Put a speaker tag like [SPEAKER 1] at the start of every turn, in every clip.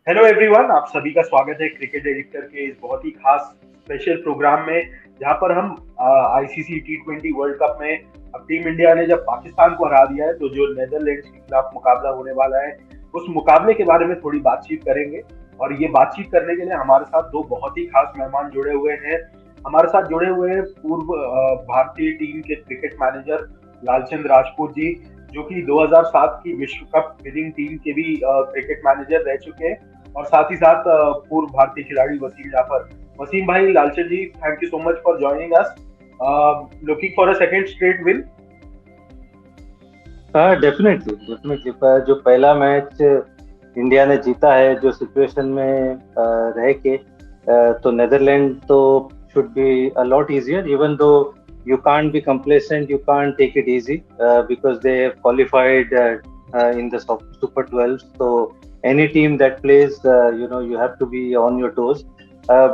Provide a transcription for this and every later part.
[SPEAKER 1] Hello everyone, आप सभी का स्वागत है क्रिकेट एडिक्टर के इस बहुत ही खास स्पेशल प्रोग्राम में, जहां पर हम आईसीसी टी20 वर्ल्ड कप में अब टीम इंडिया ने जब पाकिस्तान को हरा दिया है तो जो नेदरलैंड्स के खिलाफ मुकाबला होने वाला है उस मुकाबले के बारे में थोड़ी बातचीत करेंगे। और ये बातचीत करने के लिए हमारे साथ दो बहुत ही खास मेहमान जुड़े हुए हैं। हमारे साथ जुड़े हुए हैं पूर्व भारतीय टीम के क्रिकेट मैनेजर लालचंद राजपूत जी, जो कि 2007 की विश्व कप विनिंग टीम के भी क्रिकेट मैनेजर रह चुके हैं। और साथ ही साथ पूर्व भारतीय खिलाड़ी वसीम जाफर। वसीम भाई, Lalchand ji, thank you so much for joining us. Looking for a second straight win.
[SPEAKER 2] हाँ, डेफिनेटली डेफिनेटली। जो पहला मैच इंडिया ने जीता है, जो सिचुएशन में रह के, तो नेदरलैंड तो should be a lot easier, even though you can't be complacent, you can't take it easy, because they have qualified in the Super 12. So any team that plays, you have to be on your toes.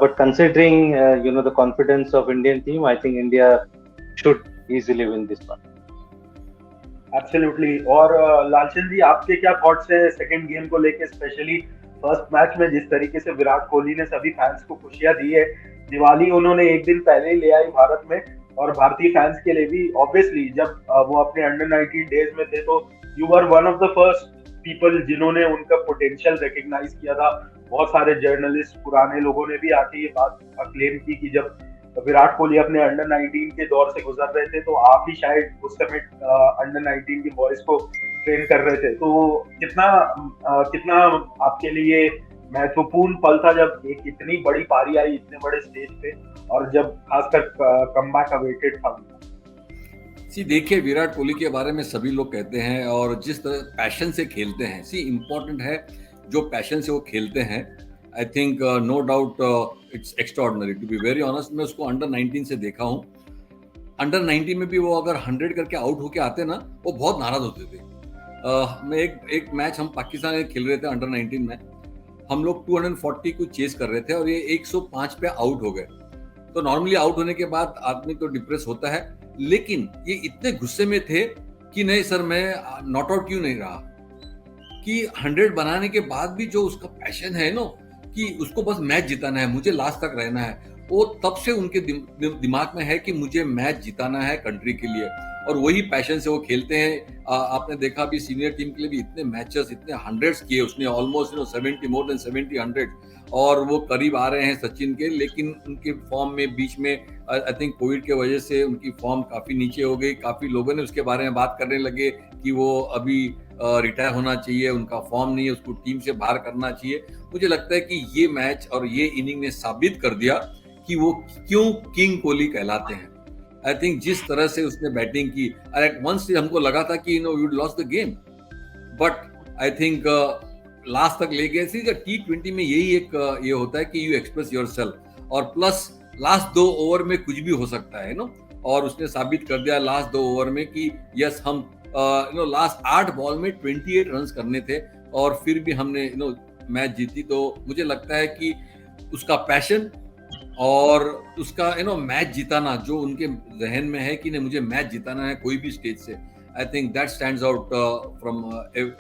[SPEAKER 2] But considering the confidence of Indian team, I think India should easily win this one.
[SPEAKER 1] Absolutely. और लालचंद जी, आपके क्या thoughts हैं second game को लेके, specially first match में जिस तरीके से विराट कोहली ने सभी फैंस को खुशियां दी है। दिवाली उन्होंने एक दिन पहले ही ले आई भारत में, और भारतीय फैंस के लिए भी ऑब्वियसली जब वो अपने अंडर 19 डेज में थे तो you were one of the first people जिन्होंने उनका पोटेंशियल रिकग्नाइज किया था। बहुत सारे जर्नलिस्ट, पुराने लोगों ने भी आके ये बात क्लेम की कि जब विराट कोहली अपने अंडर 19 के दौर से गुजर रहे थे तो आप ही शायद उस समय अंडर 19 के बॉयज को ट्रेन कर रहे थे। तो कितना आपके लिए महत्वपूर्ण पल था जब एक इतनी बड़ी पारी आई इतने बड़े स्टेज पे, और जब खासकर कमबैक अवेटेड था।
[SPEAKER 3] देखिए, विराट कोहली के बारे में सभी लोग कहते हैं और जिस तरह पैशन से खेलते हैं, इम्पोर्टेंट है जो पैशन से वो खेलते हैं। I think no doubt it's extraordinary, to be very honest. मैं उसको अंडर 19 से देखा हूँ। अंडर 19 में भी वो अगर 100 करके आउट होके आते ना, वो बहुत नाराज होते थे। मैं एक मैच हम पाकिस्तान में खेल रहे थे अंडर 19 में, हम लोग 240 को चेस कर रहे थे और ये 105 पे आउट हो गए। तो नॉर्मली आउट होने के बाद आदमी तो डिप्रेस होता है, लेकिन ये इतने गुस्से में थे कि नहीं सर, मैं नॉट आउट क्यों नहीं रहा। कि 100 बनाने के बाद भी जो उसका पैशन है ना, कि उसको बस मैच जिताना है, मुझे लास्ट तक रहना है, वो तब से उनके दिमाग में है कि मुझे मैच जिताना है कंट्री के लिए, और वही पैशन से वो खेलते हैं। आपने देखा भी सीनियर टीम के लिए भी इतने मैचेस, इतने 100 किए उसने, ऑलमोस्ट 70, मोर देन 70 100, और वो करीब आ रहे हैं सचिन के। लेकिन उनके फॉर्म में बीच में आई थिंक कोविड के वजह से उनकी फॉर्म काफी नीचे हो गई। काफी लोगों ने उसके बारे में बात करने लगे कि वो अभी रिटायर होना चाहिए, उनका फॉर्म नहीं है, उसको टीम से बाहर करना चाहिए। मुझे लगता है कि ये मैच और ये इनिंग ने साबित कर दिया कि वो क्यों किंग कोहली कहलाते हैं। आई थिंक जिस तरह से उसने बैटिंग की, एट वंस हमको लगा था कि you lost the game, but I think last तक ले गए। T20 में यही एक ये होता है कि यू एक्सप्रेस योरसेल्फ, और प्लस लास्ट 2 ओवर में कुछ भी हो सकता है और उसने साबित कर दिया लास्ट 2 ओवर में कि यस, हम लास्ट 8 बॉल में 28 रन करने थे और फिर भी हमने मैच जीती। तो मुझे लगता है कि उसका पैशन और उसका मैच जिताना जो उनके जहन में है कि नहीं, मुझे मैच जिताना है कोई भी स्टेज से, I think that stands out from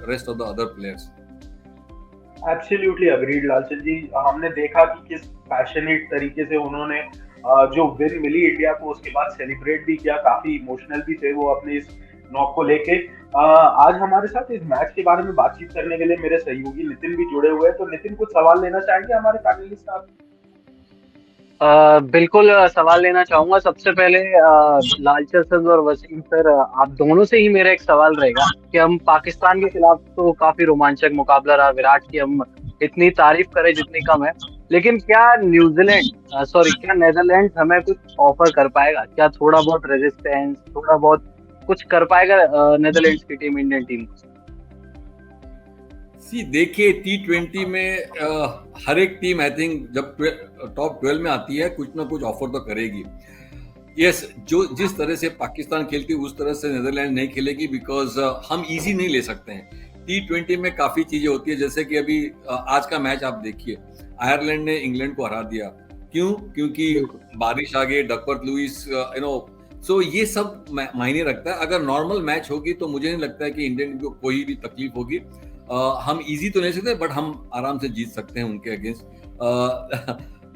[SPEAKER 3] rest of the other players.
[SPEAKER 1] Absolutely agreed Lalchand ji. हमने देखा कि किस पैशनेट तरीके से उन्होंने जो विन मिली इंडिया को उसके बाद सेलिब्रेट भी किया, काफी इमोशनल भी थे वो अपने इस नॉक को लेके। आज हमारे साथ इस मैच के बारे में बातचीत करने के लिए मेरे सहयोगी नितिन भी जुड़े हुए हैं। तो नितिन, कुछ सवाल लेना चाहेंगे हमारे पैनलिस्ट आप?
[SPEAKER 4] बिल्कुल सवाल लेना चाहूंगा। सबसे पहले लालचंद सर और वसीम सर, आप दोनों से ही मेरा एक सवाल रहेगा कि हम पाकिस्तान के खिलाफ तो काफी रोमांचक मुकाबला रहा, विराट की हम इतनी तारीफ करें जितनी कम है, लेकिन क्या क्या नेदरलैंड हमें कुछ ऑफर कर पाएगा? क्या थोड़ा बहुत रेजिस्टेंस, थोड़ा बहुत कुछ कर पाएगा नेदरलैंड्स की टीम इंडियन टीम को?
[SPEAKER 3] देखिए, T20 में हर एक टीम आई थिंक जब टॉप 12 में आती है कुछ ना कुछ ऑफर तो करेगी। यस, जो जिस तरह से पाकिस्तान खेलती है उस तरह से नेदरलैंड नहीं खेलेगी, बिकॉज हम इजी नहीं ले सकते हैं। T20 में काफी चीजें होती है, जैसे कि अभी आज का मैच आप देखिए, आयरलैंड ने इंग्लैंड को हरा दिया। क्यों? क्योंकि बारिश आ गई, डकवर्थ लुइस, सो ये सब मायने रखता है। अगर नॉर्मल मैच होगी तो मुझे नहीं लगता है कि इंडियन को कोई भी तकलीफ होगी। हम इजी तो नहीं सकते, बट हम आराम से जीत सकते हैं उनके अगेंस्ट।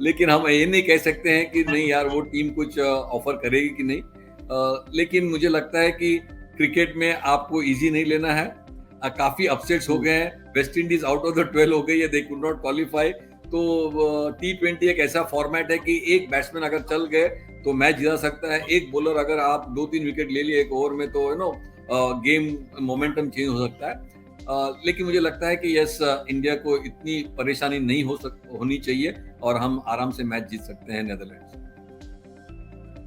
[SPEAKER 3] लेकिन हम ये नहीं कह सकते हैं कि नहीं यार वो टीम कुछ ऑफर करेगी कि नहीं। लेकिन मुझे लगता है कि क्रिकेट में आपको इजी नहीं लेना है। काफी अपसेट्स हो गए हैं, West Indies out of the 12 हो गई है, दे कुड नॉट क्वालिफाई। तो T20 एक ऐसा फॉर्मेट है कि एक बैट्समैन अगर चल गए तो मैच जीता सकता है, एक बॉलर अगर आप 2-3 विकेट ले लिए एक ओवर में तो गेम मोमेंटम चेंज हो सकता है। लेकिन मुझे लगता है कि यस, इंडिया को इतनी परेशानी नहीं होनी चाहिए और हम आराम से मैच जीत सकते हैं नेदरलैंड्स।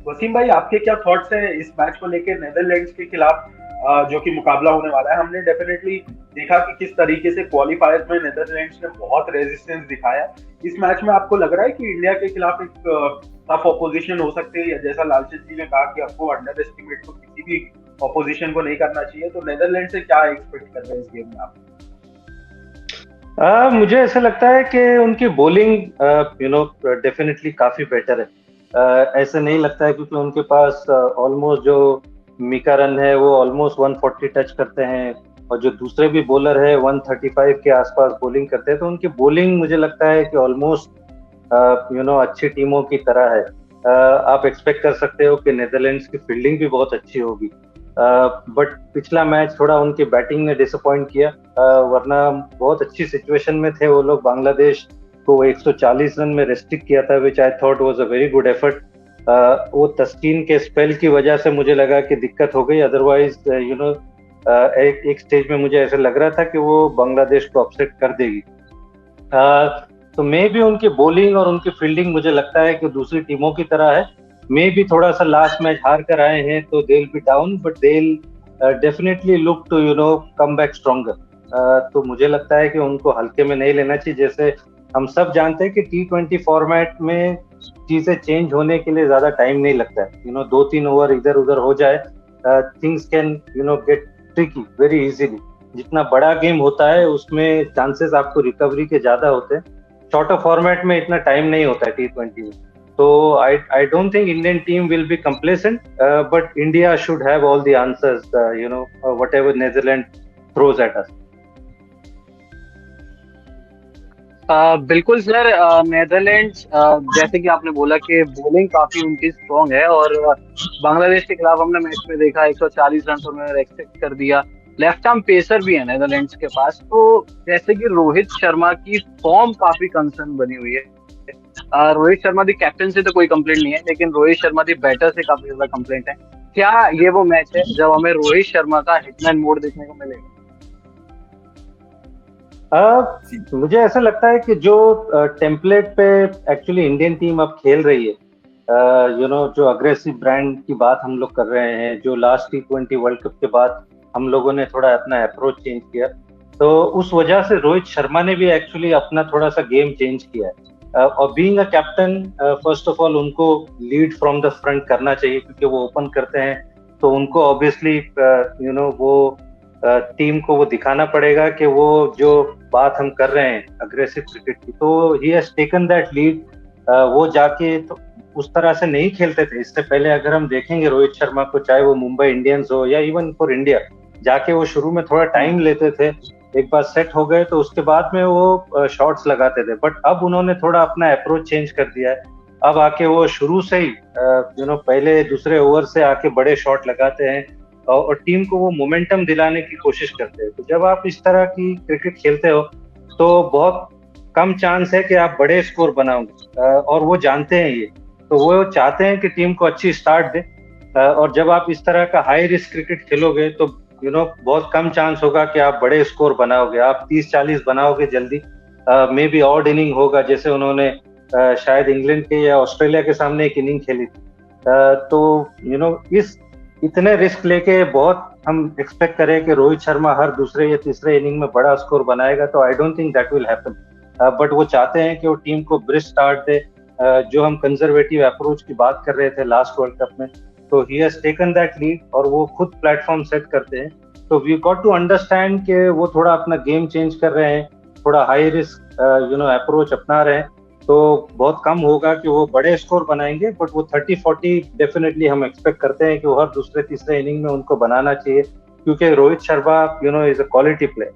[SPEAKER 1] वसीम भाई, आपके क्या थॉट्स हैं इस मैच को लेकर नेदरलैंड्स के खिलाफ जो कि मुकाबला होने वाला है? हमने डेफिनेटली देखा कि किस तरीके से क्वालिफायर्स में नेदरलैंड्स ने बहुत रेजिस्टेंस दिखाया। इस मैच में आपको लग रहा है कि इंडिया के खिलाफ एक टफ ऑपोजिशन हो सकती है, या जैसा लालचंद जी ने कहा कि आपको अंडर एस्टिमेट तो किसी भी ऑपोजिशन को नहीं करना चाहिए, तो नेदरलैंड से क्या एक्सपेक्ट कर रहे हैं इस गेम में आप?
[SPEAKER 2] मुझे ऐसा लगता है कि उनकी बॉलिंग डेफिनेटली काफी बेटर है। ऐसे नहीं लगता है, क्योंकि उनके पास ऑलमोस्ट जो मिका रन है वो ऑलमोस्ट 140 टच करते हैं, और जो दूसरे भी बॉलर है 135 के आसपास बॉलिंग करते हैं। तो उनकी बॉलिंग मुझे लगता है कि ऑलमोस्ट अच्छी टीमों की तरह है। आप एक्सपेक्ट कर सकते हो कि नेदरलैंड्स की फील्डिंग भी बहुत अच्छी होगी, बट पिछला मैच थोड़ा उनकी बैटिंग ने डिसअपॉइंट किया, वरना बहुत अच्छी सिचुएशन में थे वो लोग। बांग्लादेश को 140 रन में रेस्ट्रिक्ट किया था, which I thought was a very good effort. वो तस्कीन के स्पेल की वजह से मुझे लगा कि दिक्कत हो गई, अदरवाइज एक स्टेज में मुझे ऐसा लग रहा था कि वो बांग्लादेश को अपसेट कर देगी। तो मे भी उनकी बॉलिंग और उनकी फील्डिंग मुझे लगता है कि दूसरी टीमों की तरह है। मे भी थोड़ा सा लास्ट मैच हार कर आए हैं तो they will be down, but they will definitely look to come back stronger. तो मुझे लगता है कि उनको हल्के में नहीं लेना चाहिए। जैसे हम सब जानते हैं कि T20 फॉर्मेट में चीजें चेंज होने के लिए ज्यादा टाइम नहीं लगता है। 2-3 ओवर इधर उधर हो जाए, things can get tricky very easily. जितना बड़ा गेम होता है उसमें चांसेस आपको रिकवरी के ज्यादा होते हैं। शॉर्टर फॉर्मेट में इतना टाइम नहीं होता है T20 में। तो I don't think Indian team will be complacent, but India should have all the answers, whatever Netherlands throws at us.
[SPEAKER 4] बिल्कुल सर, नेदरलैंड्स जैसे कि आपने बोला कि बॉलिंग काफी उनकी स्ट्रॉन्ग है, और बांग्लादेश के खिलाफ हमने मैच में देखा 140 रन उन्होंने एक्सपेक्ट कर दिया। लेफ्ट आर्म पेसर भी है नेदरलैंड्स के पास, तो जैसे कि रोहित शर्मा की फॉर्म काफी कंसर्न बनी हुई है। रोहित शर्मा दी कैप्टन से तो कोई कंप्लेंट नहीं है, लेकिन रोहित शर्मा दी बैटर से काफी ज्यादा कंप्लेंट है। क्या ये वो मैच है जब हमें रोहित शर्मा का हिटमैन मोड देखने को मिलेगा?
[SPEAKER 2] मुझे ऐसा लगता है कि जो टेम्पलेट पे एक्चुअली इंडियन टीम अब खेल रही है, जो अग्रेसिव ब्रांड की बात हम लोग कर रहे हैं, जो लास्ट T20 वर्ल्ड कप के बाद हम लोगों ने थोड़ा अपना अप्रोच चेंज किया, तो उस वजह से रोहित शर्मा ने भी एक्चुअली अपना थोड़ा सा गेम चेंज किया है। और being a captain, first of all उनको लीड फ्रॉम द फ्रंट करना चाहिए, क्योंकि वो ओपन करते हैं तो उनको ऑब्वियसली वो टीम को वो दिखाना पड़ेगा कि वो जो बात हम कर रहे हैं अग्रेसिव क्रिकेट की, तो he has taken that lead. वो जाके तो उस तरह से नहीं खेलते थे इससे पहले। अगर हम देखेंगे रोहित शर्मा को, चाहे वो मुंबई इंडियंस हो या इवन फॉर इंडिया, जाके वो शुरू में थोड़ा टाइम लेते थे, एक बार सेट हो गए तो उसके बाद में वो शॉट्स लगाते थे। बट अब उन्होंने थोड़ा अपना अप्रोच चेंज कर दिया है। अब आके वो शुरू से ही पहले दूसरे ओवर से आके बड़े शॉट लगाते हैं और टीम को वो मोमेंटम दिलाने की कोशिश करते हैं। तो जब आप इस तरह की क्रिकेट खेलते हो तो बहुत कम चांस है कि आप बड़े स्कोर बनाओगे, और वो जानते हैं ये, तो वो चाहते हैं कि टीम को अच्छी स्टार्ट दे। और जब आप इस तरह का हाई रिस्क क्रिकेट खेलोगे तो बहुत कम चांस होगा कि आप बड़े स्कोर बनाओगे। आप 30-40 बनाओगे जल्दी, मे बी ऑड इनिंग होगा, जैसे उन्होंने शायद इंग्लैंड के या ऑस्ट्रेलिया के सामने एक इनिंग खेली थी। तो इस इतने रिस्क लेके बहुत हम एक्सपेक्ट करें कि रोहित शर्मा हर दूसरे या तीसरे इनिंग में बड़ा स्कोर बनाएगा, तो I don't think that will happen. But वो चाहते हैं कि वो टीम को ब्रिस्क स्टार्ट दे, जो हम कंजर्वेटिव अप्रोच की बात कर रहे थे लास्ट वर्ल्ड कप में, तो he has taken that lead और वो खुद प्लेटफॉर्म सेट करते हैं। तो वी गॉट टू अंडरस्टैंड कि वो थोड़ा अपना गेम चेंज कर रहे हैं, थोड़ा हाई रिस्क अप्रोच अपना रहे हैं, तो बहुत कम होगा कि वो बड़े स्कोर बनाएंगे। बट वो 30-40 डेफिनेटली हम एक्सपेक्ट करते हैं कि वो हर दूसरे तीसरे इनिंग में उनको बनाना चाहिए, क्योंकि Rohit Sharma is a quality player.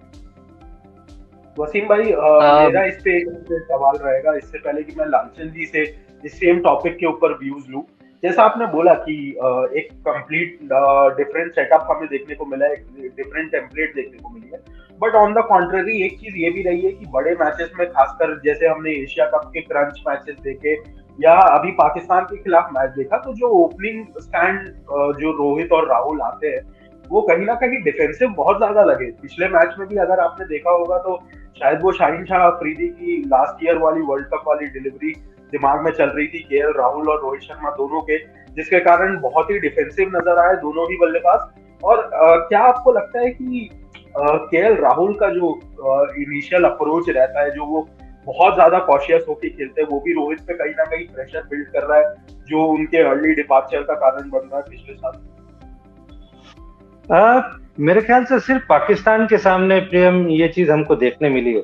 [SPEAKER 1] Wasim भाई, मेरा इस पे एक सवाल रहेगा, इससे पहले कि मैं लालचंद जी से इस सेम टॉपिक के ऊपर व्यूज लूं। जैसा आपने बोला कि एक कंप्लीट डिफरेंट सेटअप हमें देखने को मिला है, एक डिफरेंट टेम्पलेट देखने को मिली है, बट ऑन द कॉन्ट्ररी एक चीज ये भी रही है कि बड़े मैचेस में, खासकर जैसे हमने एशिया कप के क्रंच मैचेस देखे या अभी पाकिस्तान के खिलाफ मैच देखा, तो जो ओपनिंग स्टैंड जो रोहित और राहुल आते हैं वो कहीं ना कहीं डिफेंसिव बहुत ज्यादा लगे। पिछले मैच में भी अगर आपने देखा होगा तो शायद वो शाहीन शाह अफरीदी की लास्ट ईयर वाली वर्ल्ड कप वाली डिलीवरी दिमाग में चल रही थी केएल राहुल और रोहित शर्मा दोनों के, जिसके कारण बहुत ही डिफेंसिव नजर आए दोनों ही बल्लेबाज। और क्या आपको लगता है कि केएल राहुल का जो इनिशियल अप्रोच रहता है, जो वो बहुत ज्यादा कॉशियस होकर खेलते हैं, वो भी रोहित पे कहीं ना कहीं प्रेशर बिल्ड कर रहा है, जो उनके अर्ली डिपार्चर का कारण बन रहा है पिछले साल?
[SPEAKER 2] मेरे ख्याल से सिर्फ पाकिस्तान के सामने प्रियम ये चीज हमको देखने मिली है,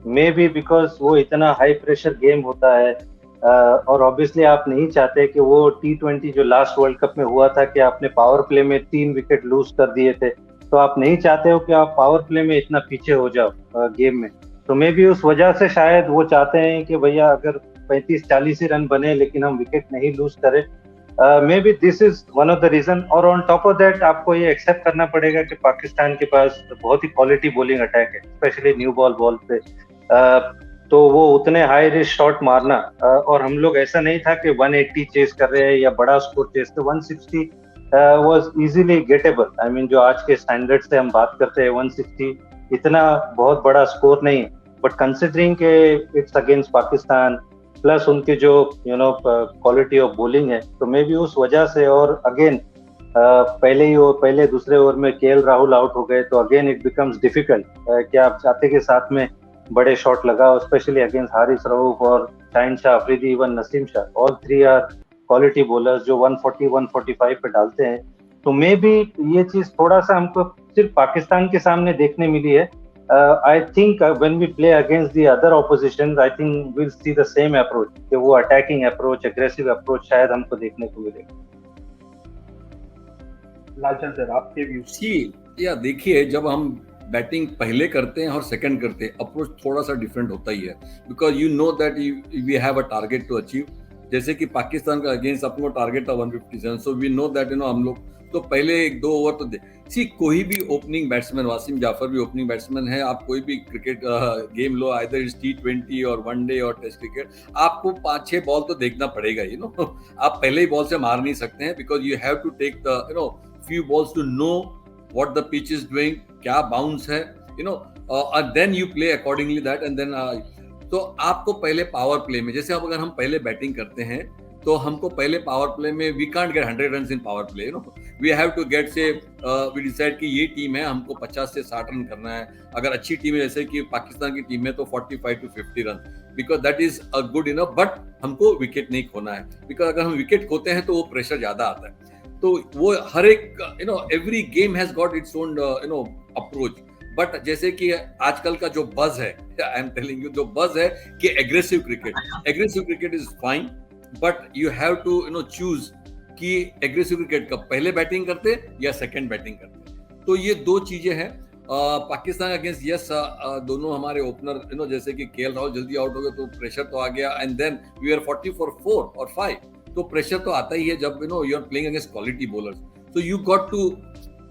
[SPEAKER 2] मे बी बिकॉज वो इतना हाई प्रेशर गेम होता है, और ऑब्वियसली आप नहीं चाहते कि वो T20 जो लास्ट वर्ल्ड कप में हुआ था कि आपने पावर प्ले में 3 विकेट लूज कर दिए थे, तो आप नहीं चाहते हो कि आप पावर प्ले में इतना पीछे हो जाओ गेम में। तो मे बी उस वजह से शायद वो चाहते हैं कि भैया अगर 35-40 ही रन बने लेकिन हम विकेट नहीं लूज करें। Maybe this is one of the reason. और ऑन टॉप ऑफ दैट आपको ये एक्सेप्ट करना पड़ेगा कि पाकिस्तान के पास बहुत ही क्वालिटी बॉलिंग अटैक है, स्पेशली न्यू बॉल पे। तो वो उतने हाई रिस्क शॉट मारना, और हम लोग ऐसा नहीं था कि 180 चेस कर रहे हैं या बड़ा स्कोर चेस, तो 160 was easily gettable. I mean जो आज के स्टैंडर्ड से हम बात करते हैं 160 इतना बहुत बड़ा स्कोर नहीं है, बट कंसिडरिंग के इट्स अगेंस्ट पाकिस्तान प्लस उनके जो क्वालिटी ऑफ बॉलिंग है, तो मे बी उस वजह से। और अगेन पहले दूसरे ओवर में केएल राहुल आउट हो गए, तो अगेन इट बिकम्स डिफिकल्ट कि आप चाहते के साथ में बड़े शॉट लगाओ, स्पेशली अगेंस्ट हारिस रऊफ और Shaheen Shah Afridi, even Naseem Shah. All three are quality bowlers जो 140-145 पे डालते हैं। तो मे बी ये चीज थोड़ा सा हमको सिर्फ पाकिस्तान के सामने देखने मिली है। I think when we play against the other oppositions, I think we'll see the same approach, कि वो attacking approach, aggressive approach शायद हमको देखने को मिलेगा।
[SPEAKER 1] लालचंद सर, आपके व्यू?
[SPEAKER 3] या देखिए, जब हम बैटिंग पहले करते हैं और सेकंड करते हैं, अप्रोच थोड़ा सा डिफरेंट होता ही है, because you know that we have a target to achieve. जैसे कि पाकिस्तान का अगेंस्ट अपने को टारगेट था 157, सो वी नो दैट हम लोग तो पहले 1-2 ओवर तो कोई भी ओपनिंग बैट्समैन, वासिम जाफर भी ओपनिंग बैट्समैन है, आप कोई भी cricket game low, either is T20 और वनडे और टेस्ट क्रिकेट, आपको 5-6 बॉल तो देखना पड़ेगा। आप पहले ही बॉल से मार नहीं सकते हैं, because you have to take the few balls to know what the pitch is doing, क्या बाउंस है, and then you play accordingly that, and then तो आपको पहले पावर प्ले में, जैसे अब अगर हम पहले बैटिंग करते हैं तो हमको पहले पावर प्ले में we can't get 100 run in power play, we have to get say we decide कि ये टीम है, हमको 50 से 60 रन करना है। अगर अच्छी टीम है जैसे कि पाकिस्तान की टीम है तो 45 to 50 run, because that is a good enough, but हमको विकेट नहीं खोना है, बिकॉज अगर हम विकेट खोते हैं तो वो प्रेशर ज्यादा आता है। तो वो हर एक every game has got its own approach. But जैसे कि आजकल का जो बज है, आई एम टेलिंग यू, जो बज है कि aggressive cricket is fine, but you have to choose कि एग्रेसिव क्रिकेट कब पहले बैटिंग करते या सेकंड बैटिंग करते। तो ये 2 चीजें हैं। पाकिस्तान अगेंस्ट यस, दोनों हमारे ओपनर जैसे कि केएल राहुल जल्दी आउट हो गए तो प्रेशर तो आ गया, and then we are 40 for 4 or 5, तो प्रेशर तो आता ही है जब you are playing against quality bowlers. So you got to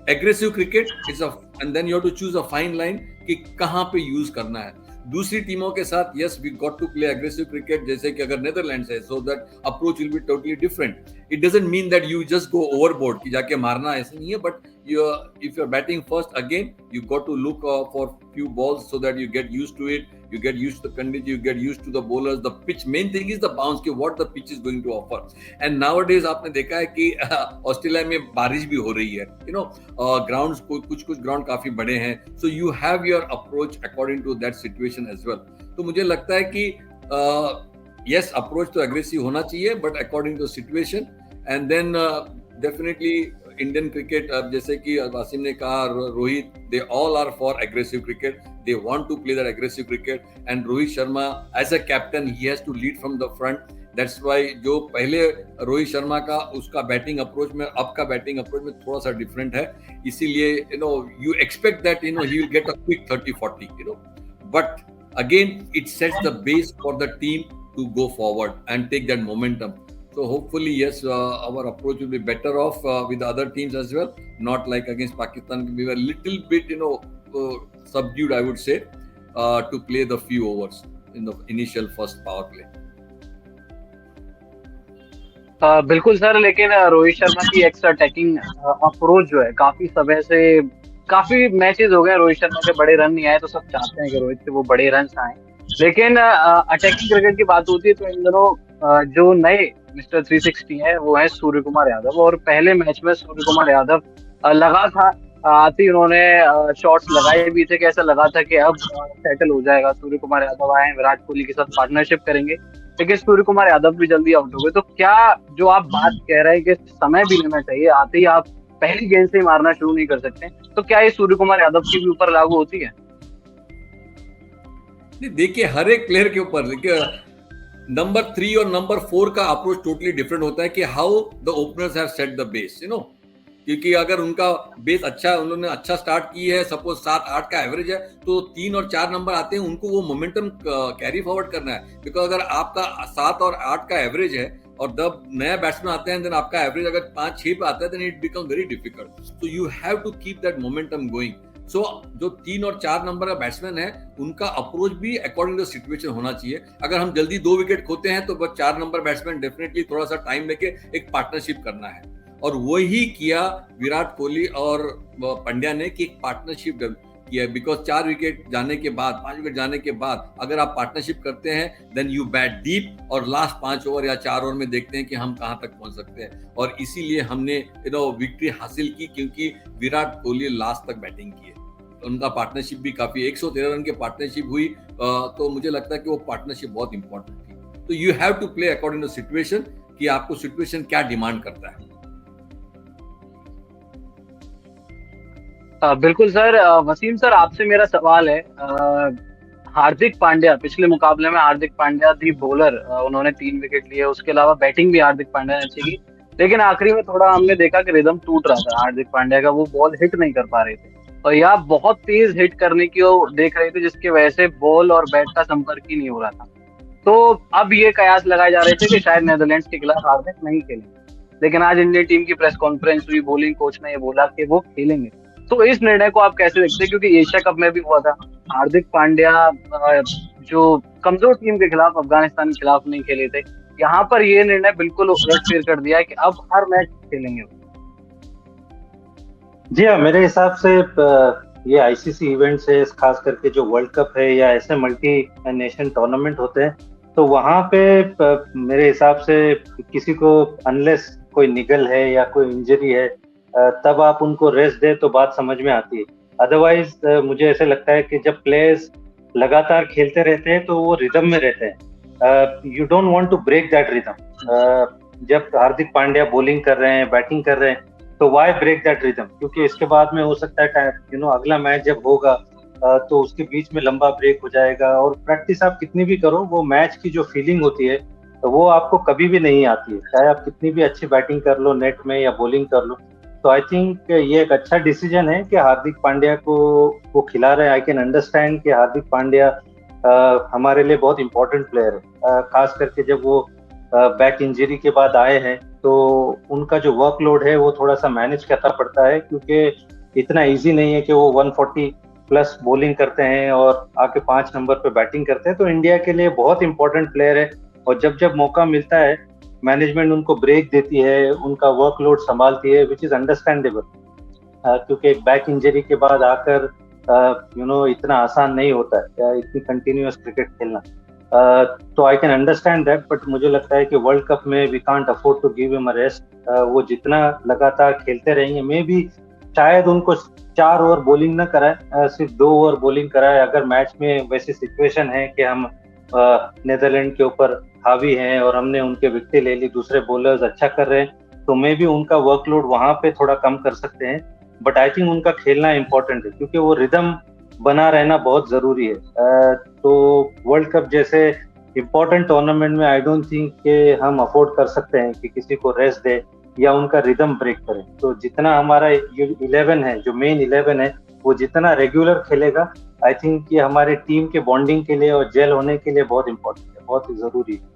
[SPEAKER 3] aggressive cricket it's and then you have to choose a fine line कि कहां पे यूज करना है। दूसरी टीमों के साथ yes we got to play aggressive cricket, जैसे कि अगर नेदरलैंड्स है, so that approach will be totally different. It doesn't mean that you just go overboard कि जाके मारना, ऐसा नहीं है, but if you are batting first again you got to look for few balls so that you get used to it, you get used to the condition, you get used to the bowlers, the pitch, main thing is the bounce कि what the pitch is going to offer। and nowadays आपने देखा है कि Australia में बारिश भी हो रही है, grounds कुछ ग्राउंड काफी बड़े हैं, so you have your approach according to that situation as well। तो मुझे लगता है कि yes approach तो aggressive होना चाहिए, but according to situation, and then definitely Indian cricket, जैसे कि वासिम ने कहा, Rohit, they all are for aggressive cricket, they want to play that aggressive cricket, and Rohit Sharma as a captain he has to lead from the front. That's why जो पहले रोहित शर्मा का उसका batting approach में, अब का बैटिंग अप्रोच में थोड़ा सा डिफरेंट है, इसीलिए you expect that he will get a quick 30-40, but again it sets the base for the team to go forward and take that momentum. So hopefully, yes, our approach will be better off with the other teams as well. Not like against Pakistan, we were a little bit, subdued, I would say, to play the few overs in the initial first power play.
[SPEAKER 4] बिल्कुल sir, लेकिन रोहित शर्मा की extra attacking approach जो है, काफी समय से काफी matches हो गए रोहित शर्मा के बड़े रन नहीं आए, तो सब चाहते हैं कि रोहित के वो बड़े रन आए, लेकिन अटैकिंग क्रिकेट की बात होती है तो इन दोनों जो नए मिस्टर 360 है वो है सूर्य कुमार यादव। और पहले मैच में सूर्य कुमार यादव लगा था, आते ही उन्होंने शॉट्स लगाए भी थे कि ऐसा लगा था कि अब सेटल हो जाएगा, सूर्य कुमार यादव आए विराट कोहली के साथ पार्टनरशिप करेंगे, लेकिन सूर्य कुमार यादव भी जल्दी आउट हो गए। तो क्या जो आप बात कह रहे हैं कि समय भी लेना चाहिए, आते ही आप पहली गेंद से ही मारना शुरू नहीं कर सकते, तो क्या ये सूर्य कुमार यादव के भी ऊपर लागू होती है?
[SPEAKER 3] देखिए, हर एक प्लेयर के ऊपर नंबर 3 और नंबर 4 का अप्रोच टोटली डिफरेंट होता है कि how the openers have set the base, क्योंकि अगर उनका बेस अच्छा, उन्होंने अच्छा स्टार्ट की है, सपोज 7-8 का एवरेज है, तो 3 और 4 नंबर आते हैं, उनको वो मोमेंटम कैरी फॉरवर्ड करना है। बिकॉज अगर आपका 7 और 8 का एवरेज है और जब नया बैट्समैन आते हैं, देन आपका एवरेज अगर 5-6 पे आता है, then it become very difficult. So you have to keep that momentum going. So जो 3 और 4 नंबर का बैट्समैन है, उनका अप्रोच भी अकॉर्डिंग टू सिचुएशन होना चाहिए। अगर हम जल्दी 2 विकेट खोते हैं, तो 4 नंबर बैट्समैन डेफिनेटली थोड़ा सा टाइम लेके एक पार्टनरशिप करना है, और वही किया विराट कोहली और पंड्या ने कि एक पार्टनरशिप किया। बिकॉज 4 विकेट जाने के बाद, 5 विकेट जाने के बाद अगर आप पार्टनरशिप करते हैं, देन यू बैट डीप, और लास्ट 5 ओवर या 4 ओवर में देखते हैं कि हम कहां तक पहुंच सकते हैं। और इसीलिए हमने विक्ट्री हासिल की, क्योंकि विराट कोहली लास्ट तक बैटिंग की है। उनका पार्टनरशिप भी काफी 113 रन की पार्टनरशिप हुई, तो मुझे लगता है कि वो पार्टनरशिप बहुत इंपॉर्टेंट थी। तो you have to play according to situation, कि आपको सिचुएशन क्या डिमांड करता है।
[SPEAKER 4] बिल्कुल सर। वसीम सर, आपसे मेरा सवाल है, हार्दिक पांड्या, पिछले मुकाबले में हार्दिक पांड्या दी बॉलर, उन्होंने 3 विकेट लिए, उसके अलावा बैटिंग भी हार्दिक पांड्या ने अच्छी की, लेकिन आखिरी में थोड़ा हमने देखा कि रिदम टूट रहा था हार्दिक पांड्या का, वो बॉल हिट नहीं कर पा रहे थे, और या बहुत तेज हिट करने की वो देख रहे थे, जिसकी वजह से बॉल और बैट का संपर्क ही नहीं हो रहा था। तो अब ये कयास लगाए जा रहे थे कि शायद नेदरलैंड्स के खिलाफ हार्दिक नहीं खेलेंगे, लेकिन आज इंडियन टीम की प्रेस कॉन्फ्रेंस हुई, बॉलिंग कोच ने ये बोला कि वो खेलेंगे। तो इस निर्णय को आप कैसे देखते हैं, क्योंकि एशिया कप में भी हुआ था, हार्दिक पांड्या जो कमजोर टीम के खिलाफ, अफगानिस्तान के खिलाफ नहीं खेले थे, यहाँ पर ये निर्णय बिल्कुल उलटफेर कर दिया है कि अब हर मैच खेलेंगे।
[SPEAKER 2] जी हाँ, मेरे हिसाब से ये आईसीसी इवेंट्स है, खास करके जो वर्ल्ड कप है या ऐसे मल्टी नेशन टूर्नामेंट होते हैं, तो वहाँ पे मेरे हिसाब से किसी को अनलेस कोई निगल है या कोई इंजरी है, तब आप उनको रेस्ट दे तो बात समझ में आती है। अदरवाइज मुझे ऐसे लगता है कि जब प्लेयर्स लगातार खेलते रहते हैं तो वो रिदम में रहते हैं। You don't want to break that rhythm. जब हार्दिक पांड्या बॉलिंग कर रहे हैं, बैटिंग कर रहे हैं, तो वाई ब्रेक दैट रिदम, क्योंकि इसके बाद में हो सकता है अगला मैच जब होगा तो उसके बीच में लंबा ब्रेक हो जाएगा, और प्रैक्टिस आप कितनी भी करो, वो मैच की जो फीलिंग होती है तो वो आपको कभी भी नहीं आती है, चाहे आप कितनी भी अच्छी बैटिंग कर लो नेट में या बॉलिंग कर लो। तो आई थिंक ये एक अच्छा डिसीजन है कि हार्दिक पांड्या को वो खिला रहे हैं। आई कैन अंडरस्टैंड कि हार्दिक पांड्या हमारे लिए बहुत इंपॉर्टेंट प्लेयर है, खास करके जब वो बैक इंजरी के बाद आए हैं, तो उनका जो वर्कलोड है वो थोड़ा सा मैनेज करना पड़ता है, क्योंकि इतना इजी नहीं है कि वो 140 प्लस बॉलिंग करते हैं और आके 5 नंबर पे बैटिंग करते हैं। तो इंडिया के लिए बहुत इंपॉर्टेंट प्लेयर है, और जब जब मौका मिलता है मैनेजमेंट उनको ब्रेक देती है, उनका वर्कलोड संभालती है, विच इज अंडरस्टैंडेबल, क्योंकि एक बैक इंजरी के बाद आकर इतना आसान नहीं होता है इतनी कंटिन्यूअस क्रिकेट खेलना। तो I can understand that, but मुझे लगता है कि वर्ल्ड कप में we can't afford to give him a rest. वो जितना लगातार खेलते रहेंगे, मे भी शायद उनको 4 ओवर बॉलिंग ना कराए, सिर्फ 2 ओवर बॉलिंग कराए। अगर मैच में वैसी सिचुएशन है कि हम नेदरलैंड के ऊपर हावी हैं और हमने उनके विकेट ले ली, दूसरे बॉलर्स अच्छा कर रहे हैं, तो मे भी उनका वर्कलोड वहां पे थोड़ा कम कर सकते हैं। बट आई थिंक उनका खेलना इंपॉर्टेंट है, क्योंकि वो रिदम बना रहना बहुत जरूरी है। तो वर्ल्ड कप जैसे इंपॉर्टेंट टूर्नामेंट में आई डोंट थिंक कि हम अफोर्ड कर सकते हैं कि किसी को रेस्ट दे या उनका रिदम ब्रेक करें। तो जितना हमारा 11 है, जो मेन 11 है, वो जितना रेगुलर खेलेगा आई थिंक ये हमारे टीम के बॉन्डिंग के लिए और जेल होने के लिए बहुत इम्पोर्टेंट है, बहुत जरूरी है।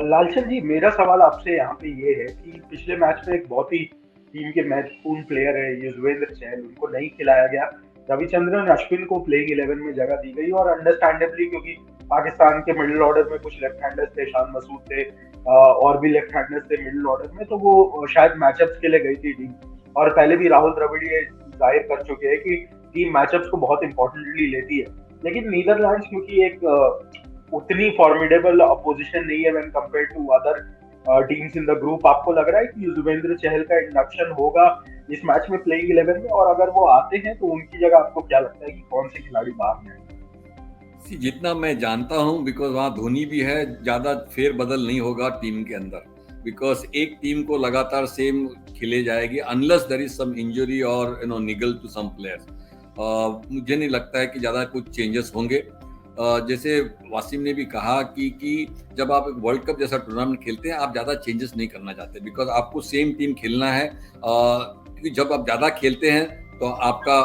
[SPEAKER 1] लालचंद जी, मेरा सवाल आपसे यहाँ पे ये है कि पिछले मैच में एक बहुत ही टीम के महत्वपूर्ण प्लेयर है युजवेंद्र चहल, उनको नहीं खिलाया गया। रविचंद्रन अश्विन को प्लेइंग 11 में जगह दी गई, और अंडरस्टैंडेबली क्योंकि पाकिस्तान के मिडिल ऑर्डर में कुछ लेफ्ट हैंडर्स थे, शान मसूद थे, और भी लेफ्ट हैंडर्स थे मिडिल ऑर्डर में, तो वो शायद मैचअप्स के लिए गई थी टीम। और पहले भी राहुल द्रविड़ ये जाहिर कर चुके हैं कि टीम मैचअप्स को बहुत इंपॉर्टेंटली लेती है। लेकिन नीदरलैंड्स क्योंकि एक उतनी फॉर्मिडेबल अपोजिशन नहीं है when compare to other teams in the group, आपको लग रहा है कि युजवेंद्र चहल का इंडक्शन होगा इस मैच में प्लेइंग 11 में? और अगर वो आते हैं तो उनकी जगह आपको क्या लगता है कि कौन से खिलाड़ी बाहर में?
[SPEAKER 3] जितना मैं जानता हूं, बिकॉज वहां धोनी भी है, ज्यादा फेर बदल नहीं होगा टीम के अंदर, बिकॉज एक टीम को लगातार सेम खेले जाएगी unless there is some injury और निगल टू सम प्लेयर्स। मुझे नहीं लगता है कि ज्यादा कुछ चेंजेस होंगे। जैसे वासिम ने भी कहा कि जब आप एक वर्ल्ड कप जैसा टूर्नामेंट खेलते हैं, आप ज़्यादा चेंजेस नहीं करना चाहते, बिकॉज आपको सेम टीम खेलना है। क्योंकि जब आप ज़्यादा खेलते हैं तो आपका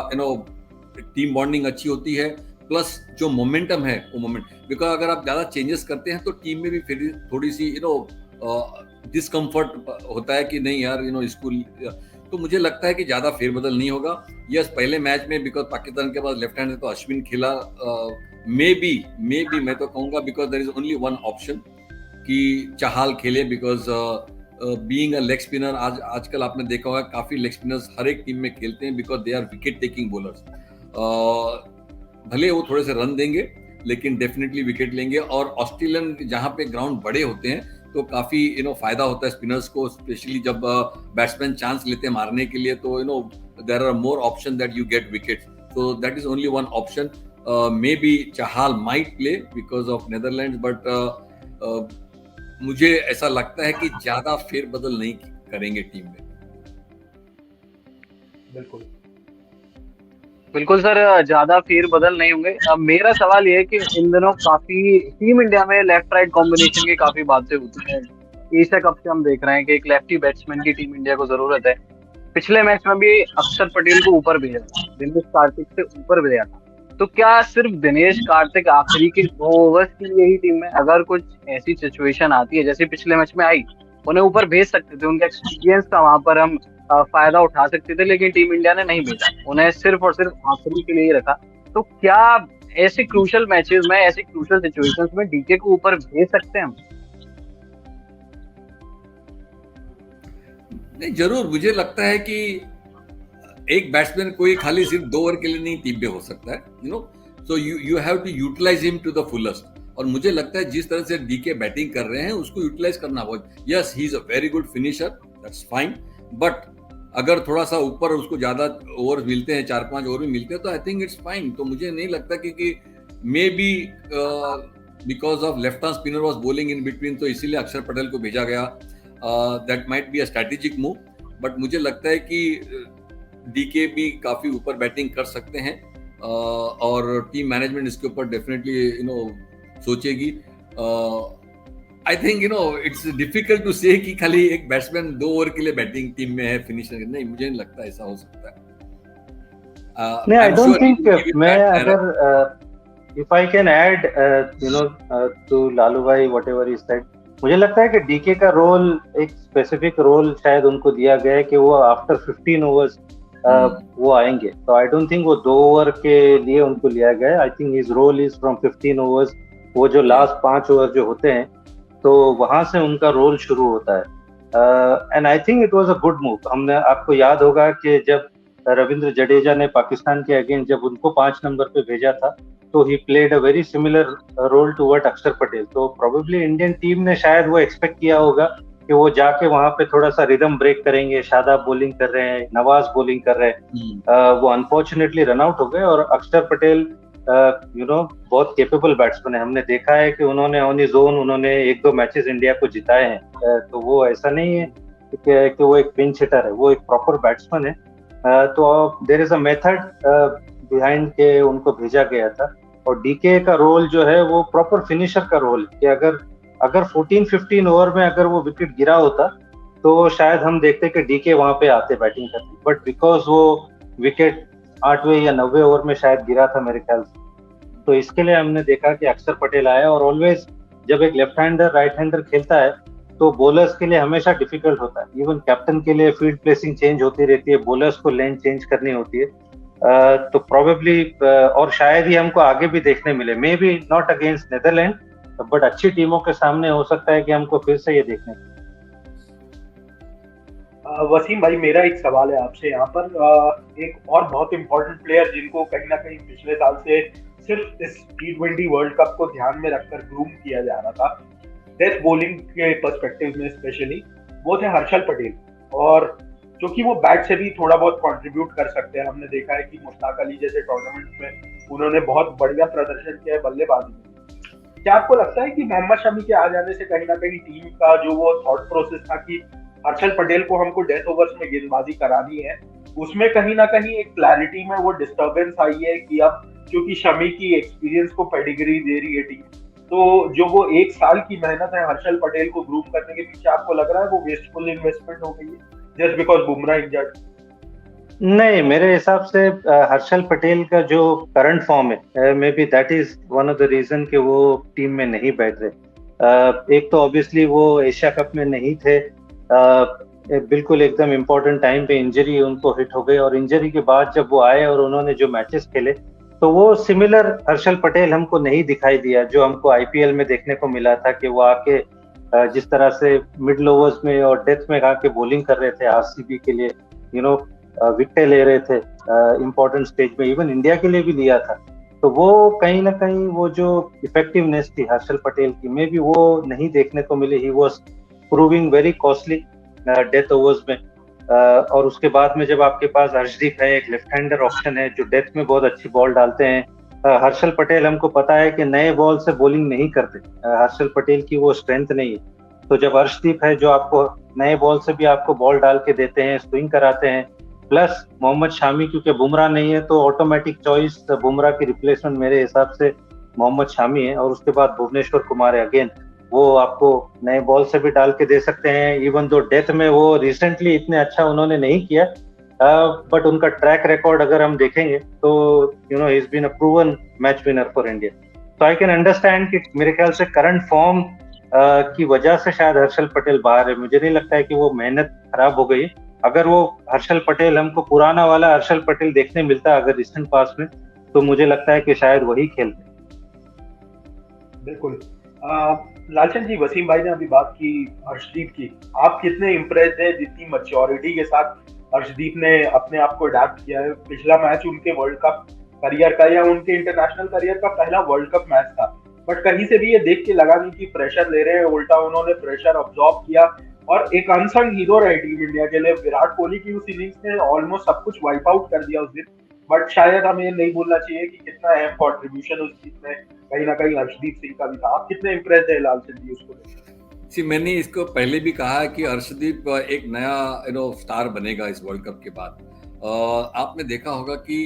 [SPEAKER 3] टीम बॉन्डिंग अच्छी होती है, प्लस जो मोमेंटम है वो बिकॉज अगर आप ज़्यादा चेंजेस करते हैं तो टीम में भी फिर थोड़ी सी डिस्कम्फर्ट होता है कि नहीं यार इसको। तो मुझे लगता है कि ज़्यादा फेरबदल नहीं होगा। यस, पहले मैच में बिकॉज पाकिस्तान के पास लेफ्ट हैंड है तो अश्विन खेला, मे बी मैं तो कहूँगा because there is only one option कि चाहल खेले, because being a leg spinner, आजकल आपने देखा होगा काफ़ी लेग स्पिनर्स हर एक टीम में खेलते हैं because they are wicket taking bowlers. भले वो थोड़े से रन देंगे लेकिन डेफिनेटली विकेट लेंगे। और ऑस्ट्रेलियन जहाँ पे ग्राउंड बड़े होते हैं तो काफ़ी फायदा होता है स्पिनर्स को, स्पेशली जब बैट्समैन चांस लेते हैं मारने के लिए, तो there are more option that you get wicket. So that is only one option. maybe Chahal might play because of Netherlands, but मुझे ऐसा लगता है कि ज्यादा फेरबदल नहीं करेंगे टीम में।
[SPEAKER 4] बिल्कुल सर, ज्यादा फेरबदल नहीं होंगे। अब मेरा सवाल ये है कि इन दिनों काफी टीम इंडिया में लेफ्ट राइट कॉम्बिनेशन की काफी बातें होती हैं। एशिया कप से हम देख रहे हैं कि एक लेफ्टी बैट्समैन की टीम इंडिया को जरूरत है। पिछले मैच में भी अक्षर पटेल को ऊपर भेजा, दिनेश कार्तिक से ऊपर भेजा था। तो क्या सिर्फ दिनेश कार्तिक आखिरी के 2 ओवर्स के लिए ही टीम में अगर कुछ ऐसी सिचुएशन आती है जैसे पिछले मैच में आई, उन्हें ऊपर भेज सकते थे, उनका एक्सपीरियंस का वहां पर हम फायदा उठा सकते थे, लेकिन टीम इंडिया ने नहीं भेजा, उन्हें सिर्फ और सिर्फ आखिरी के लिए ही रखा। तो क्या ऐसे क्रूशल मैचेस में, ऐसी क्रूशल सिचुएशंस में डीके को ऊपर भेज सकते हैं हम?
[SPEAKER 3] नहीं, जरूर। मुझे लगता है कि एक बैट्समैन कोई खाली सिर्फ 2 ओवर के लिए नहीं टीम पे हो सकता है, so you have to utilize him to the fullest. और मुझे लगता है जिस तरह से डीके बैटिंग कर रहे हैं उसको यूटिलाइज करना बहुत। Yes, he is a very good finisher, that's fine, but अगर थोड़ा सा ऊपर उसको ज्यादा ओवर मिलते हैं, 4-5 ओवर भी मिलते हैं, तो आई थिंक इट्स फाइन। तो मुझे नहीं लगता कि may be because of left arm spinner was bowling in between, तो इसीलिए अक्षर पटेल को भेजा गया। That might be a strategic move, but मुझे लगता है कि डीके भी काफी ऊपर बैटिंग कर सकते हैं, और टीम मैनेजमेंट इसके ऊपर डेफिनेटली सोचेगी। I think it's difficult to say कि खाली एक बैट्समैन 2 ओवर के लिए बैटिंग टीम में है, फिनिशर नहीं, मुझे नहीं लगता ऐसा हो सकता है।
[SPEAKER 2] नहीं, आई डोंट थिंक, मैं अगर if I can add to Lalu भाई व्हाटएवर ही सेड, मुझे लगता है कि डीके का रोल, एक स्पेसिफिक रोल शायद उनको दिया गया है कि वो आफ्टर 15 ओवर्स वो आएंगे। तो आई डोंट थिंक वो 2 ओवर के लिए उनको लिया गया है। I think his role is from 15 overs, वो जो लास्ट 5 ओवर जो होते हैं तो वहां से उनका रोल शुरू होता है। And I think it was a good move. हमने, आपको याद होगा कि जब रविंद्र जडेजा ने पाकिस्तान के अगेंस्ट जब उनको 5 नंबर पे भेजा था, तो he played a very similar role to what Akshar Patel. तो प्रोबेबली इंडियन टीम ने शायद वो एक्सपेक्ट किया होगा कि वो जाके वहां पे थोड़ा सा रिदम ब्रेक करेंगे, शादाब बॉलिंग कर रहे हैं, नवाज बॉलिंग कर रहे हैं, वो अनफॉर्चुनेटली रन आउट हो गए। और अक्षर पटेल बहुत केपेबल बैट्समैन है, हमने देखा है कि उन्होंने ऑन हिज ओन उन्होंने 1-2 मैचेस इंडिया को जिताए हैं। तो वो ऐसा नहीं है कि वो एक पिंच हिटर है, वो एक प्रॉपर बैट्समैन है। तो there is a method behind के उनको भेजा गया था। और डीके का रोल जो है वो प्रॉपर फिनिशर का रोल है, कि अगर 14-15 ओवर में अगर वो विकेट गिरा होता तो शायद हम देखते कि डीके वहां पे आते बैटिंग करते, बट बिकॉज वो विकेट 8वें या 9वें ओवर में शायद गिरा था मेरे ख्याल से। तो इसके लिए हमने देखा कि अक्षर पटेल आया, और ऑलवेज जब एक लेफ्ट हैंडर राइट हैंडर खेलता है तो बॉलर्स के लिए हमेशा डिफिकल्ट होता है। इवन कैप्टन के लिए फील्ड प्लेसिंग चेंज होती रहती है, बॉलर्स को लेन चेंज करनी होती है। तो प्रोबेबली और शायद ही हमको आगे भी देखने मिले, may be not against Netherland, but अच्छी टीमों के सामने हो सकता है कि हमको फिर से ये देखने।
[SPEAKER 1] वसीम भाई, मेरा एक सवाल है आपसे यहाँ पर। एक और बहुत इंपॉर्टेंट प्लेयर जिनको कहीं ना कहीं पिछले साल से सिर्फ इस T20 वर्ल्ड कप को ध्यान में रखकर ग्रूम किया जा रहा था, डेथ बॉलिंग के पर्सपेक्टिव में स्पेशली, वो थे हर्षल पटेल। और क्योंकि वो बैट से भी थोड़ा बहुत कंट्रीब्यूट कर सकते हैं, हमने देखा है कि मुश्ताक अली जैसे टूर्नामेंट में उन्होंने बहुत बढ़िया प्रदर्शन किया है बल्लेबाजी में। क्या आपको लगता है कि मोहम्मद शमी के आ जाने से कहीं ना कहीं टीम का जो वो थॉट प्रोसेस था कि हर्षल पटेल को हमको डेथ ओवर्स में गेंदबाजी करानी है, उसमें कहीं ना कहीं एक क्लैरिटी में वो डिस्टर्बेंस आई है कि अब क्योंकि शमी की एक्सपीरियंस को पेडिग्री दे रही है टीम, तो जो वो 1 साल की मेहनत है हर्षल पटेल को ग्रूम करने के पीछे, आपको लग रहा है वो वेस्टफुल इन्वेस्टमेंट हो गई है जस्ट बिकॉज बुमराह इंजर्ड?
[SPEAKER 2] नहीं, मेरे हिसाब से हर्षल पटेल का जो करंट फॉर्म है, maybe that is one of the reason कि वो टीम में नहीं बैठ रहे। एक तो ऑब्वियसली वो एशिया कप में नहीं थे, बिल्कुल एकदम इम्पोर्टेंट टाइम पे इंजरी उनको हिट हो गई, और इंजरी के बाद जब वो आए और उन्होंने जो मैचेस खेले तो वो सिमिलर हर्षल पटेल हमको नहीं दिखाई दिया जो हमको आईपीएल में देखने को मिला था, कि वो आके जिस तरह से मिडल ओवर्स में और डेथ में आके बॉलिंग कर रहे थे आरसीबी के लिए, विकेट ले रहे थे इम्पोर्टेंट स्टेज में, इवन इंडिया के लिए भी लिया था। तो वो कहीं ना कहीं वो जो इफेक्टिवनेस थी हर्षल पटेल की, में भी वो नहीं देखने को मिली। He was proving very costly death overs में। और उसके बाद में जब आपके पास हर्षदीप है, एक लेफ्ट हैंडर ऑप्शन है जो डेथ में बहुत अच्छी बॉल डालते हैं। हर्षल पटेल हमको पता है कि नए बॉल से बॉलिंग नहीं करते, हर्षल पटेल की वो स्ट्रेंथ नहीं है। तो जब हर्षदीप है जो आपको नए बॉल से भी आपको बॉल डाल के देते हैं, स्विंग कराते हैं, प्लस मोहम्मद शामी क्योंकि बुमराह नहीं है तो ऑटोमेटिक चॉइस बुमराह की रिप्लेसमेंट मेरे हिसाब से मोहम्मद शामी है। और उसके बाद भुवनेश्वर कुमार है, अगेन वो आपको नए बॉल से भी डाल के दे सकते हैं। इवन दो डेथ में वो रिसेंटली इतने अच्छा उन्होंने नहीं किया, बट उनका ट्रैक रिकॉर्ड अगर हम देखेंगे तो he is been a proven match winner for India. तो आई कैन अंडरस्टैंड कि मेरे ख्याल से करंट फॉर्म की वजह से शायद हर्षल पटेल बाहर है। मुझे नहीं लगता है कि वो मेहनत खराब हो गई। अगर वो हर्षल पटेल, हमको पुराना वाला हर्षल पटेल देखने मिलता अगर रिसेंट पास में, तो मुझे लगता है कि शायद वही खेलते।
[SPEAKER 1] बिल्कुल। लालचंद जी, वसीम भाई ने अभी बात की हर्षदीप की, आप कितने इम्प्रेस्ड है जितनी मैच्योरिटी के साथ हर्षदीप ने अपने आप को अडैप्ट किया है? पिछला मैच उनके वर्ल्ड कप करियर का या उनके इंटरनेशनल करियर का पहला वर्ल्ड कप मैच था, बट कहीं से भी ये देख के लगा नहीं कि प्रेशर ले रहे हैं, उल्टा उन्होंने प्रेशर अब्सॉर्ब किया और एक अनसंग हीरो रहे टीम इंडिया के लिए। विराट कोहली की उस इनिंग्स ने ऑलमोस्ट सब कुछ वाइप आउट कर दिया उस दिन, बट शायद हमें नहीं भूलना चाहिए कि कितना अहम कंट्रीब्यूशन उस जीत में कहीं ना कहीं हर्षदीप सिंह का भी था। आप कितने इम्प्रेस्ड है लालचंद जी उसको लेकर?
[SPEAKER 3] मैंने इसको पहले भी कहा है कि हर्षदीप एक नया स्टार बनेगा इस वर्ल्ड कप के बाद। आपने देखा होगा कि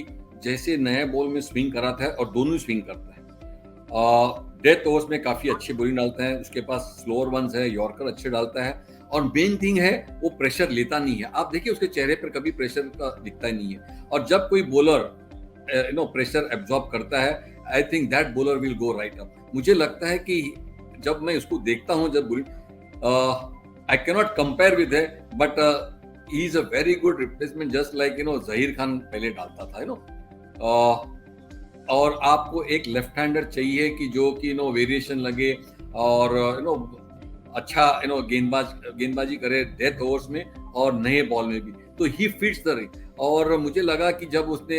[SPEAKER 3] जैसे नए बॉल में स्विंग कराता है और दोनों स्विंग करता है, डेथ ओवर्स में काफी अच्छी बॉलिंग डालता है, उसके पास स्लोअर वंस है, यॉर्कर अच्छे डालता है, और मेन थिंग है वो प्रेशर लेता नहीं है। आप देखिए उसके चेहरे पर कभी प्रेशर का दिखता ही नहीं है। और जब कोई बॉलर प्रेशर एब्जॉर्ब करता है, I think that bowler will go right up. मुझे लगता है कि जब मैं उसको देखता हूं, जब I can not compare with है, but he is a very good replacement, just like Zaheer Khan पहले डालता था। और आपको एक लेफ्ट हैंडर चाहिए कि जो कि वेरिएशन लगे और अच्छा गेंदबाजी करे डेथ ओवर्स में और नए बॉल में भी, तो ही फिट्स द रिंग। और मुझे लगा कि जब उसने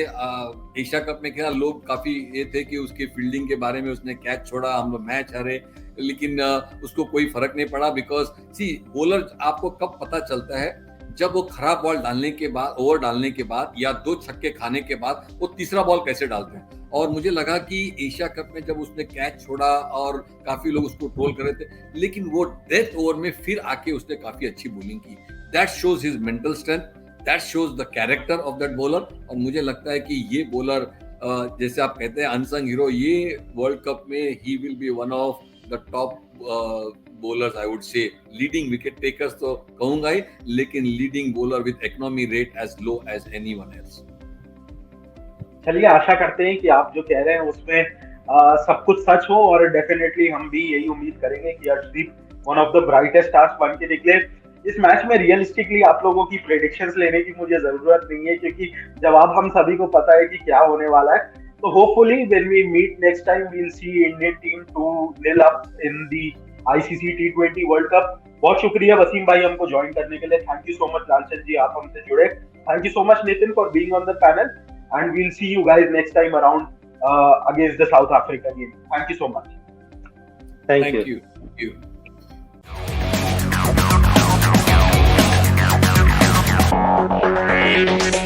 [SPEAKER 3] एशिया कप में खेला, लोग काफी ये थे कि उसकी फील्डिंग के बारे में, उसने कैच छोड़ा, हम लोग मैच हारे, लेकिन उसको कोई फर्क नहीं पड़ा। बिकॉज बॉलर आपको कब पता चलता है, जब वो खराब बॉल डालने के बाद, ओवर डालने के बाद या 2 छक्के खाने के बाद वो तीसरा बॉल कैसे डालते हैं। और मुझे लगा कि एशिया कप में जब उसने कैच छोड़ा और काफी लोग उसको ट्रोल कर रहे थे, लेकिन वो डेथ ओवर में फिर आके उसने काफी अच्छी बॉलिंग की। That shows his mental strength, that shows the character of that bowler. और मुझे लगता है कि ये बॉलर, जैसे आप कहते हैं अनसंग हीरो, ये वर्ल्ड कप में he will be one of the top bowlers, I would say leading wicket takers तो कहूंगा ही, लेकिन leading bowler with economy rate as low as anyone else.
[SPEAKER 1] चलिए आशा करते हैं कि आप जो कह रहे हैं उसमें सब कुछ सच हो, और डेफिनेटली हम भी यही उम्मीद करेंगे कि Arshdeep one of the brightest stars बन के निकले इस मैच में। रियलिस्टिकली आप लोगों की प्रेडिक्शंस लेने की मुझे जरूरत नहीं है, क्योंकि जवाब हम सभी को पता है कि क्या होने वाला है। तो hopefully when we meet next time we will see Indian team 2-0 up in the ICC T20 world cup. बहुत शुक्रिया वसीम भाई हमको ज्वाइन करने के लिए। Thank you so much Lalchand ji, आप हमसे जुड़े। Thank you so much Nitin for being on the panel, and we'll see you guys next time around against the South Africa game. Thank you so much.
[SPEAKER 2] Thank you.
[SPEAKER 3] Thank you.